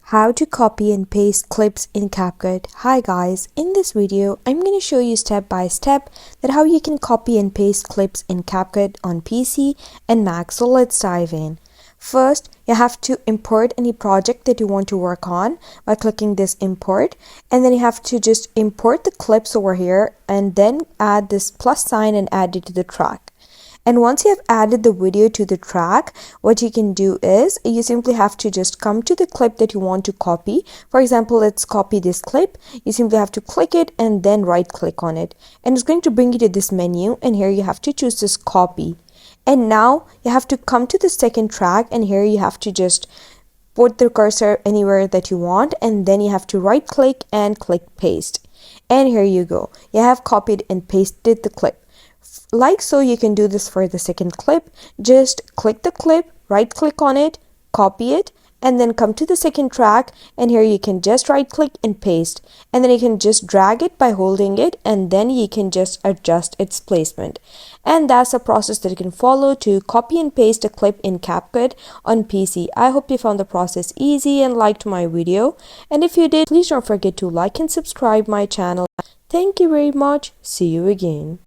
How to copy and paste clips in Capcut. Hi guys, in this video I'm going to show you step by step that how you can copy and paste clips in Capcut on PC and Mac. So let's dive in. First, you have to import any project that you want to work on by clicking this import, and then you have to just import the clips over here and then add this plus sign and add it to the track. And once you have added the video to the track, what you can do is you simply have to just come to the clip that you want to copy. For example, let's copy this clip. You simply have to click it and then right click on it. And it's going to bring you to this menu, and here you have to choose this copy. And now you have to come to the second track, and here you have to just put the cursor anywhere that you want, and then you have to right click and click paste. And here you go. You have copied and pasted the clip. Like so, you can do this for the second clip. Just click the clip, right click on it, copy it, and then come to the second track, and here you can just right click and paste, and then you can just drag it by holding it, and then you can just adjust its placement. And that's a process that you can follow to copy and paste a clip in Capcut on PC. I hope you found the process easy and liked my video, and if you did, please don't forget to like and subscribe my channel. Thank you very much. See you again.